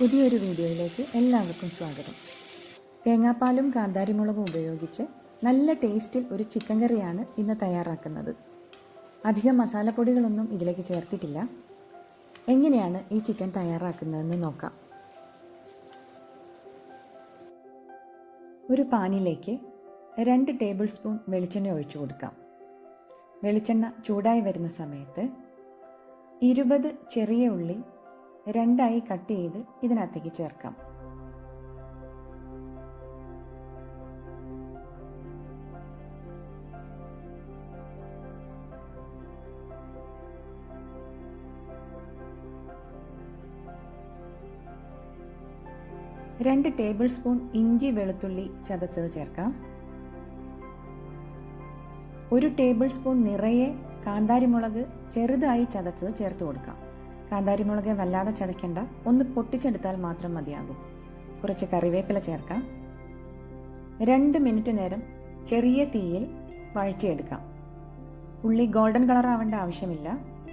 പുതിയൊരു വീഡിയോയിലേക്ക് എല്ലാവർക്കും സ്വാഗതം. തേങ്ങാപ്പാലും കാന്താരിമുളകും ഉപയോഗിച്ച് നല്ല ടേസ്റ്റിൽ ഒരു ചിക്കൻ കറിയാണ് ഇന്ന് തയ്യാറാക്കുന്നത്. അധികം മസാലപ്പൊടികളൊന്നും ഇതിലേക്ക് ചേർത്തിട്ടില്ല. എങ്ങനെയാണ് ഈ ചിക്കൻ തയ്യാറാക്കുന്നതെന്ന് നോക്കാം. ഒരു പാനിലേക്ക് 2 ടേബിൾ സ്പൂൺ വെളിച്ചെണ്ണ ഒഴിച്ചു കൊടുക്കാം. വെളിച്ചെണ്ണ ചൂടായി വരുന്ന സമയത്ത് 20 ചെറിയ ഉള്ളി 2ആയി കട്ട് ചെയ്ത് ഇതിനകത്തേക്ക് ചേർക്കാം. രണ്ട് ടേബിൾ സ്പൂൺ ഇഞ്ചി വെളുത്തുള്ളി ചതച്ചത് ചേർക്കാം. 1 ടേബിൾ സ്പൂൺ നിറയെ കാന്താരിമുളക് ചെറുതായി ചതച്ചത് ചേർത്ത് കൊടുക്കാം. കാന്താരിമുളക് വല്ലാതെ ചതയ്ക്കേണ്ട, ഒന്ന് പൊട്ടിച്ചെടുത്താൽ മാത്രം മതിയാകും. കുറച്ച് കറിവേപ്പില ചേർക്കാം. 2 മിനിറ്റ് നേരം ചെറിയ തീയിൽ വഴറ്റിയെടുക്കാം. ഉള്ളി ഗോൾഡൻ കളർ ആവേണ്ട ആവശ്യമില്ല,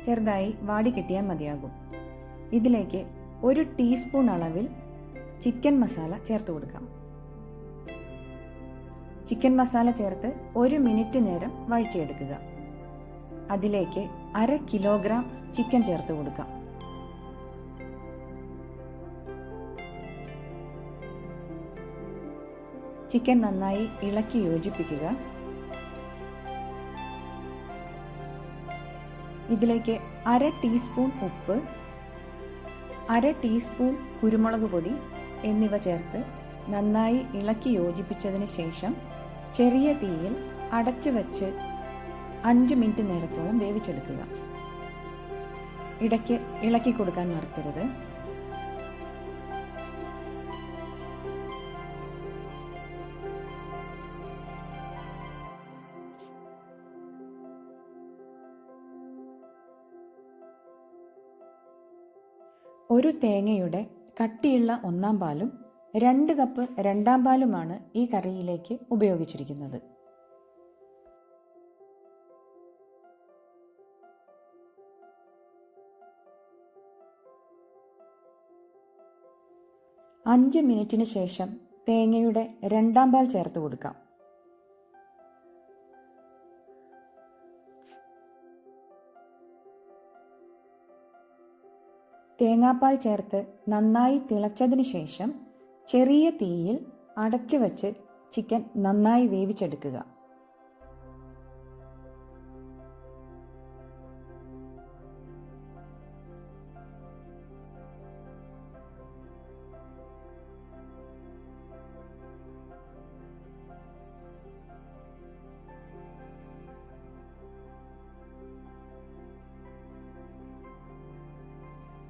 ചെറുതായി വാടി കിട്ടിയാൽ മതിയാകും. ഇതിലേക്ക് 1 ടീസ്പൂൺ അളവിൽ ചിക്കൻ മസാല ചേർത്ത് കൊടുക്കാം. ചിക്കൻ മസാല ചേർത്ത് 1 മിനിറ്റ് നേരം വഴറ്റിയെടുക്കുക. അതിലേക്ക് 1/2 കിലോഗ്രാം ചിക്കൻ ചേർത്ത് കൊടുക്കാം. ചിക്കൻ നന്നായി ഇളക്കി യോജിപ്പിക്കുക. ഇതിലേക്ക് 1/2 ടീസ്പൂൺ ഉപ്പ്, 1/2 ടീസ്പൂൺ കുരുമുളക് പൊടി എന്നിവ ചേർത്ത് നന്നായി ഇളക്കി യോജിപ്പിച്ചതിന് ശേഷം ചെറിയ തീയിൽ അടച്ചു വെച്ച് 5 മിനിറ്റ് നേരത്തോളം വേവിച്ചെടുക്കുക. ഇടയ്ക്ക് ഇളക്കി കൊടുക്കാൻ മറക്കരുത്. ഒരു തേങ്ങയുടെ കട്ടിയുള്ള 1-ാം പാലും 2 കപ്പ് 2-ാം പാലുമാണ് ഈ കറിയിലേക്ക് ഉപയോഗിച്ചിരിക്കുന്നത്. അഞ്ച് മിനിറ്റിന് ശേഷം തേങ്ങയുടെ 2-ാം പാൽ ചേർത്ത് കൊടുക്കാം. തേങ്ങാപ്പാൽ ചേർത്ത് നന്നായി തിളച്ചതിന് ശേഷം ചെറിയ തീയിൽ അടച്ചു വച്ച് ചിക്കൻ നന്നായി വേവിച്ചെടുക്കുക.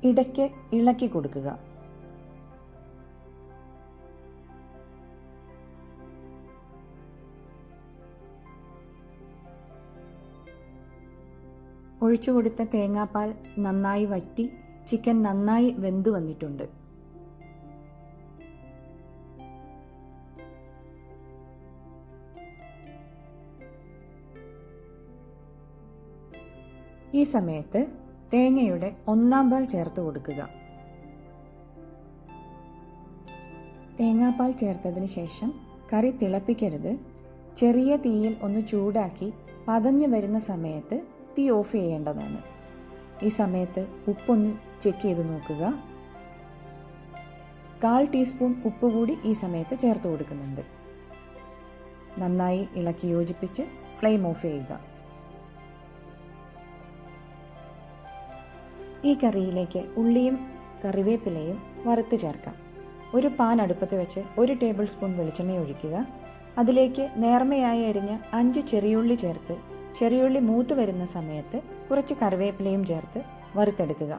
ഇടയ്ക്ക് ഇളക്കി കൊടുക്കുക. ഒഴിച്ചു കൊടുത്ത തേങ്ങാപ്പാൽ നന്നായി വറ്റി ചിക്കൻ നന്നായി വെന്തു വന്നിട്ടുണ്ട്. ഈ സമയത്ത് തേങ്ങയുടെ 1-ാം പാൽ ചേർത്ത് കൊടുക്കുക. തേങ്ങാപ്പാൽ ചേർത്തതിന് ശേഷം കറി തിളപ്പിക്കരുത്. ചെറിയ തീയിൽ ഒന്ന് ചൂടാക്കി പതഞ്ഞു വരുന്ന സമയത്ത് തീ ഓഫ് ചെയ്യേണ്ടതാണ്. ഈ സമയത്ത് ഉപ്പൊന്ന് ചെക്ക് ചെയ്ത് നോക്കുക. 1/4 ടീസ്പൂൺ ഉപ്പ് കൂടി ഈ സമയത്ത് ചേർത്ത് കൊടുക്കുന്നുണ്ട്. നന്നായി ഇളക്കി യോജിപ്പിച്ച് ഫ്ലെയിം ഓഫ് ചെയ്യുക. ഈ കറിയിലേക്ക് ഉള്ളിയും കറിവേപ്പിലയും വറുത്ത് ചേർക്കാം. ഒരു പാൻ അടുപ്പത്ത് വെച്ച് 1 ടേബിൾ സ്പൂൺ വെളിച്ചെണ്ണ ഒഴിക്കുക. അതിലേക്ക് നേർമയായി അരിഞ്ഞ 5 ചെറിയുള്ളി ചേർത്ത് ചെറിയുള്ളി മൂത്ത് വരുന്ന സമയത്ത് കുറച്ച് കറിവേപ്പിലയും ചേർത്ത് വറുത്തെടുക്കുക.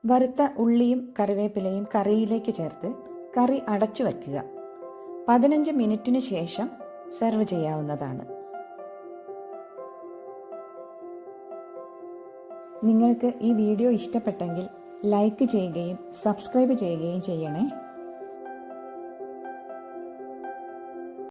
വറുത്ത ഉള്ളിയും കറിവേപ്പിലയും കറിയിലേക്ക് ചേർത്ത് കറി അടച്ചു വയ്ക്കുക. 15 മിനിറ്റിന് ശേഷം സെർവ് ചെയ്യാവുന്നതാണ്. നിങ്ങൾക്ക് ഈ വീഡിയോ ഇഷ്ടപ്പെട്ടെങ്കിൽ ലൈക്ക് ചെയ്യുകയും സബ്സ്ക്രൈബ് ചെയ്യുകയും ചെയ്യണേ.